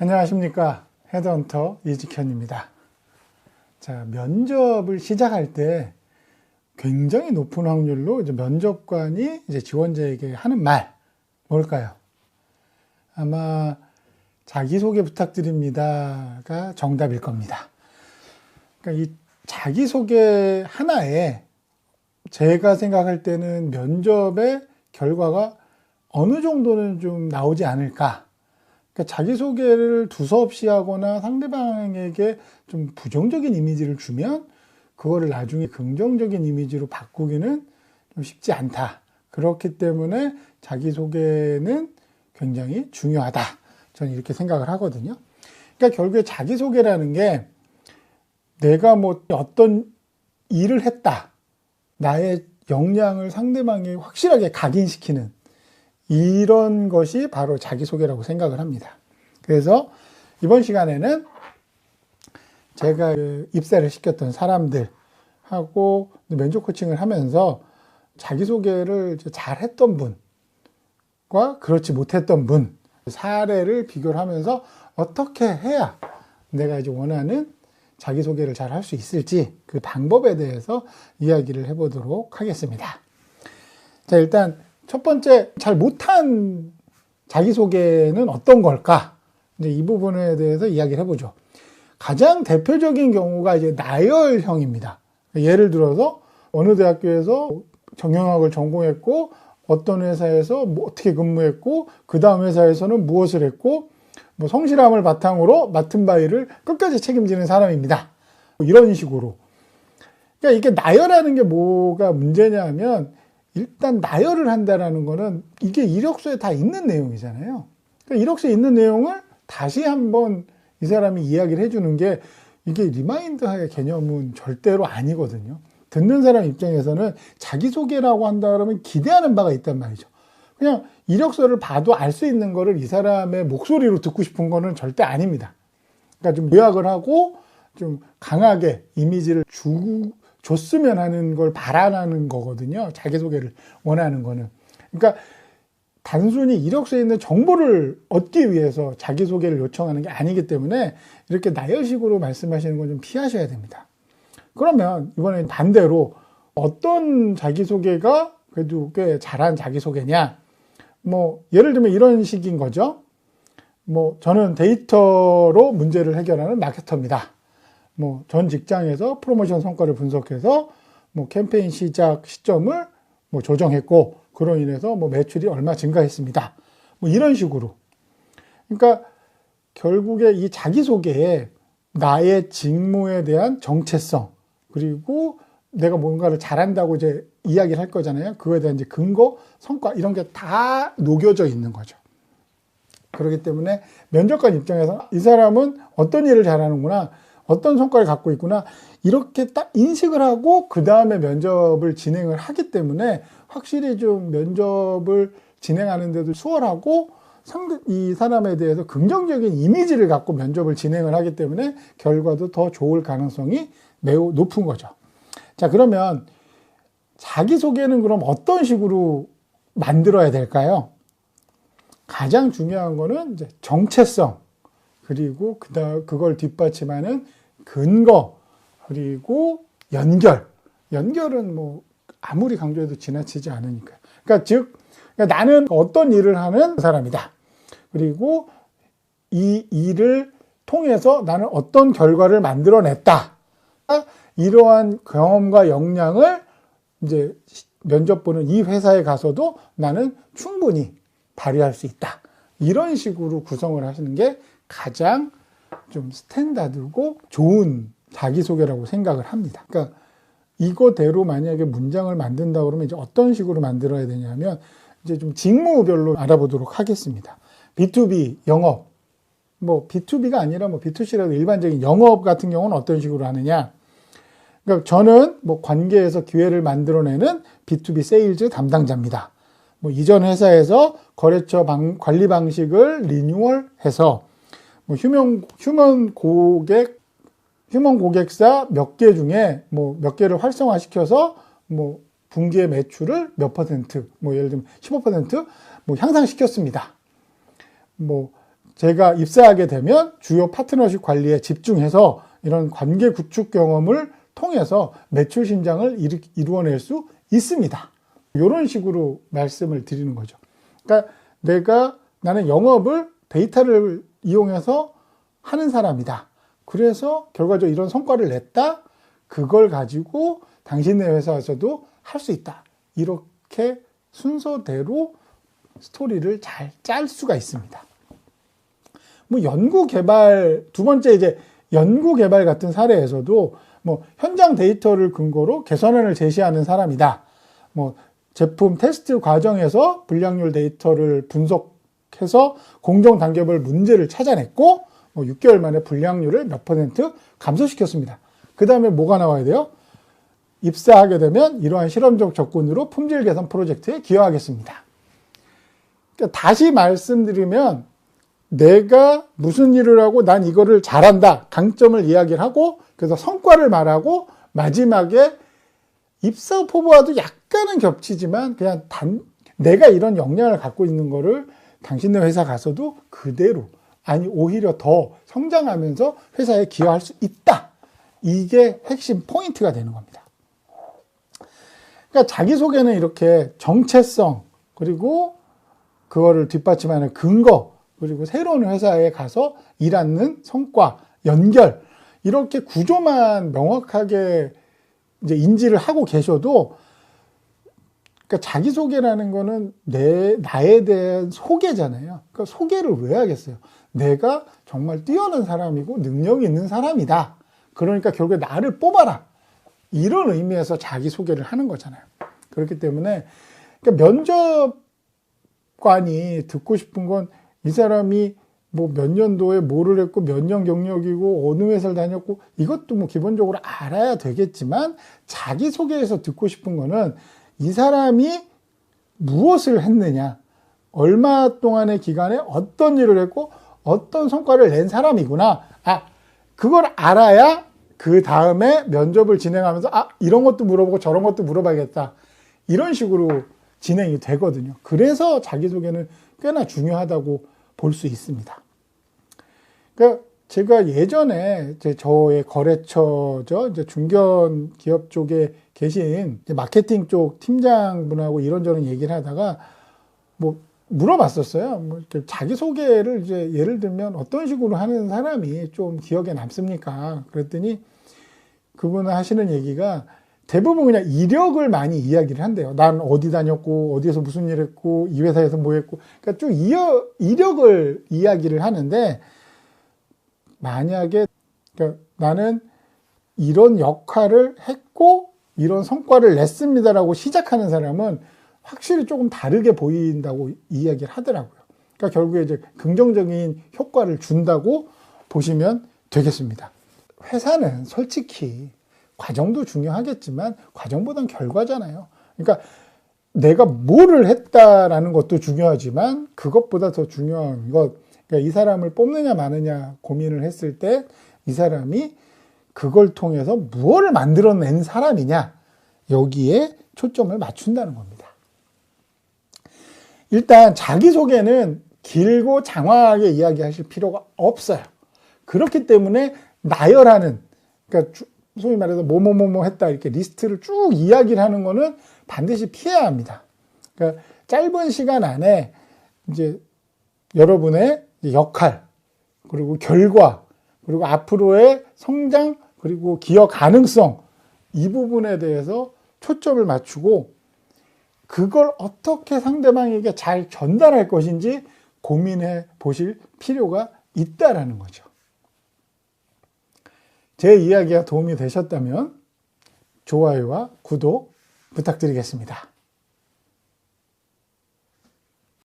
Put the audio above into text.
안녕하십니까. 헤드헌터 이직현입니다. 자, 면접을 시작할 때 굉장히 높은 확률로 면접관이 지원자에게 하는 말, 뭘까요? 아마 자기소개 부탁드립니다가 정답일 겁니다. 그러니까 이 자기소개 하나에 제가 생각할 때는 면접의 결과가 어느 정도는 좀 나오지 않을까. 그러니까 자기소개를 두서없이 하거나 상대방에게 좀 부정적인 이미지를 주면 그거를 나중에 긍정적인 이미지로 바꾸기는 좀 쉽지 않다. 그렇기 때문에 자기소개는 굉장히 중요하다. 저는 이렇게 생각을 하거든요. 그러니까 결국에 자기소개라는 게 내가 뭐 어떤 일을 했다. 나의 역량을 상대방이 확실하게 각인시키는 이런 것이 바로 자기소개라고 생각을 합니다. 그래서 이번 시간에는 제가 입사를 시켰던 사람들하고 면접 코칭을 하면서 자기소개를 잘 했던 분과 그렇지 못했던 분 사례를 비교를 하면서 어떻게 해야 내가 이제 원하는 자기소개를 잘 할 수 있을지 그 방법에 대해서 이야기를 해보도록 하겠습니다. 자, 일단 첫 번째, 잘 못한 자기소개는 어떤 걸까? 이제 이 부분에 대해서 이야기를 해보죠. 가장 대표적인 경우가 이제 나열형입니다. 예를 들어서 어느 대학교에서 경영학을 전공했고, 어떤 회사에서 뭐 어떻게 근무했고, 그 다음 회사에서는 무엇을 했고, 뭐 성실함을 바탕으로 맡은 바 일을 끝까지 책임지는 사람입니다. 이런 식으로. 그러니까 이게 나열하는 게 뭐가 문제냐면, 일단 나열을 한다는 거는 이게 이력서에 다 있는 내용이잖아요. 그러니까 이력서에 있는 내용을 다시 한번 이 사람이 이야기를 해주는 게 이게 리마인드의 개념은 절대로 아니거든요. 듣는 사람 입장에서는 자기소개라고 한다 그러면 기대하는 바가 있단 말이죠. 그냥 이력서를 봐도 알 수 있는 거를 이 사람의 목소리로 듣고 싶은 거는 절대 아닙니다. 그러니까 좀 요약을 하고 좀 강하게 이미지를 줬으면 하는 걸 바라는 거거든요. 자기소개를 원하는 거는. 그러니까 단순히 이력서에 있는 정보를 얻기 위해서 자기소개를 요청하는 게 아니기 때문에 이렇게 나열식으로 말씀하시는 건 좀 피하셔야 됩니다. 그러면 이번엔 반대로 어떤 자기소개가 그래도 꽤 잘한 자기소개냐? 뭐 예를 들면 이런 식인 거죠. 뭐 저는 데이터로 문제를 해결하는 마케터입니다. 뭐 전 직장에서 프로모션 성과를 분석해서 뭐 캠페인 시작 시점을 뭐 조정했고 그로 인해서 뭐 매출이 얼마 증가했습니다. 뭐 이런 식으로. 그러니까 결국에 이 자기소개에 나의 직무에 대한 정체성 그리고 내가 뭔가를 잘한다고 이제 이야기를 할 거잖아요. 그거에 대한 이제 근거, 성과 이런 게 다 녹여져 있는 거죠. 그렇기 때문에 면접관 입장에서 이 사람은 어떤 일을 잘하는구나. 어떤 성과를 갖고 있구나 이렇게 딱 인식을 하고 그 다음에 면접을 진행을 하기 때문에 확실히 좀 면접을 진행하는 데도 수월하고 이 사람에 대해서 긍정적인 이미지를 갖고 면접을 진행을 하기 때문에 결과도 더 좋을 가능성이 매우 높은 거죠. 자, 그러면 자기소개는 그럼 어떤 식으로 만들어야 될까요? 가장 중요한 거는 이제 정체성 그리고 그걸 뒷받침하는 근거, 그리고 연결은 뭐 아무리 강조해도 지나치지 않으니까. 그러니까 나는 어떤 일을 하는 사람이다. 그리고 이 일을 통해서 나는 어떤 결과를 만들어냈다. 이러한 경험과 역량을 이제 면접 보는 이 회사에 가서도 나는 충분히 발휘할 수 있다. 이런 식으로 구성을 하시는 게 가장 좀 스탠다드고 좋은 자기소개라고 생각을 합니다. 그러니까 이거대로 만약에 문장을 만든다 그러면 이제 어떤 식으로 만들어야 되냐면 이제 좀 직무별로 알아보도록 하겠습니다. B2B 영업, 뭐 B2B가 아니라 뭐 B2C라도 일반적인 영업 같은 경우는 어떤 식으로 하느냐. 그러니까 저는 뭐 관계에서 기회를 만들어내는 B2B 세일즈 담당자입니다. 뭐 이전 회사에서 거래처 관리 방식을 리뉴얼해서 뭐 휴먼 고객사 몇 개 중에 뭐 몇 개를 활성화시켜서 뭐 분기의 매출을 몇 %, 뭐 예를 들면 15% 뭐 향상시켰습니다. 뭐 제가 입사하게 되면 주요 파트너십 관리에 집중해서 이런 관계 구축 경험을 통해서 매출 신장을 이루어낼 수 있습니다. 이런 식으로 말씀을 드리는 거죠. 그러니까 나는 영업을 데이터를 이용해서 하는 사람이다. 그래서 결과적으로 이런 성과를 냈다. 그걸 가지고 당신네 회사에서도 할 수 있다. 이렇게 순서대로 스토리를 잘 짤 수가 있습니다. 뭐 연구 개발, 두 번째 이제 연구 개발 같은 사례에서도 뭐 현장 데이터를 근거로 개선안을 제시하는 사람이다. 뭐 제품 테스트 과정에서 불량률 데이터를 분석해서 공정 단계별 문제를 찾아냈고 뭐 6개월 만에 불량률을 몇 % 감소시켰습니다. 그 다음에 뭐가 나와야 돼요? 입사하게 되면 이러한 실험적 접근으로 품질 개선 프로젝트에 기여하겠습니다. 그러니까 다시 말씀드리면 내가 무슨 일을 하고 난 이거를 잘한다. 강점을 이야기를 하고 그래서 성과를 말하고 마지막에 입사 포부와도 약간은 겹치지만 그냥 내가 이런 역량을 갖고 있는 거를 당신네 회사 가서도 그대로 아니 오히려 더 성장하면서 회사에 기여할 수 있다. 이게 핵심 포인트가 되는 겁니다. 그러니까 자기소개는 이렇게 정체성 그리고 그거를 뒷받침하는 근거 그리고 새로운 회사에 가서 일하는 성과, 연결 이렇게 구조만 명확하게 이제 인지를 하고 계셔도 그러니까 자기소개라는 거는 나에 대한 소개잖아요. 그러니까 소개를 왜 하겠어요? 내가 정말 뛰어난 사람이고 능력이 있는 사람이다. 그러니까 결국에 나를 뽑아라. 이런 의미에서 자기소개를 하는 거잖아요. 그렇기 때문에 그러니까 면접관이 듣고 싶은 건 이 사람이 뭐 몇 년도에 뭐를 했고 몇 년 경력이고 어느 회사를 다녔고 이것도 뭐 기본적으로 알아야 되겠지만 자기소개에서 듣고 싶은 거는 이 사람이 무엇을 했느냐, 얼마 동안의 기간에 어떤 일을 했고 어떤 성과를 낸 사람이구나. 그걸 알아야 그 다음에 면접을 진행하면서 이런 것도 물어보고 저런 것도 물어봐야겠다. 이런 식으로 진행이 되거든요. 그래서 자기소개는 꽤나 중요하다고 볼 수 있습니다. 그러니까 제가 예전에 저의 거래처죠. 이제 중견 기업 쪽에 계신 마케팅 쪽 팀장분하고 이런저런 얘기를 하다가 뭐 물어봤었어요. 뭐 자기소개를 이제 예를 들면 어떤 식으로 하는 사람이 좀 기억에 남습니까? 그랬더니 그분은 하시는 얘기가 대부분 그냥 이력을 많이 이야기를 한대요. 난 어디 다녔고, 어디에서 무슨 일 했고, 이 회사에서 뭐 했고. 그러니까 쭉 이력을 이야기를 하는데, 만약에, 그러니까 나는 이런 역할을 했고, 이런 성과를 냈습니다라고 시작하는 사람은 확실히 조금 다르게 보인다고 이야기를 하더라고요. 그러니까 결국에 이제 긍정적인 효과를 준다고 보시면 되겠습니다. 회사는 솔직히 과정도 중요하겠지만 과정보단 결과잖아요. 그러니까 내가 뭐를 했다라는 것도 중요하지만 그것보다 더 중요한 것, 그러니까 이 사람을 뽑느냐 마느냐 고민을 했을 때 이 사람이 그걸 통해서 무엇을 만들어낸 사람이냐 여기에 초점을 맞춘다는 겁니다. 일단 자기소개는 길고 장황하게 이야기하실 필요가 없어요. 그렇기 때문에 나열하는, 그러니까 소위 말해서 뭐뭐뭐뭐 했다 이렇게 리스트를 쭉 이야기를 하는 거는 반드시 피해야 합니다. 그러니까 짧은 시간 안에 이제 여러분의 역할, 그리고 결과, 그리고 앞으로의 성장, 그리고 기여 가능성 이 부분에 대해서 초점을 맞추고 그걸 어떻게 상대방에게 잘 전달할 것인지 고민해 보실 필요가 있다라는 거죠. 제 이야기가 도움이 되셨다면 좋아요와 구독 부탁드리겠습니다.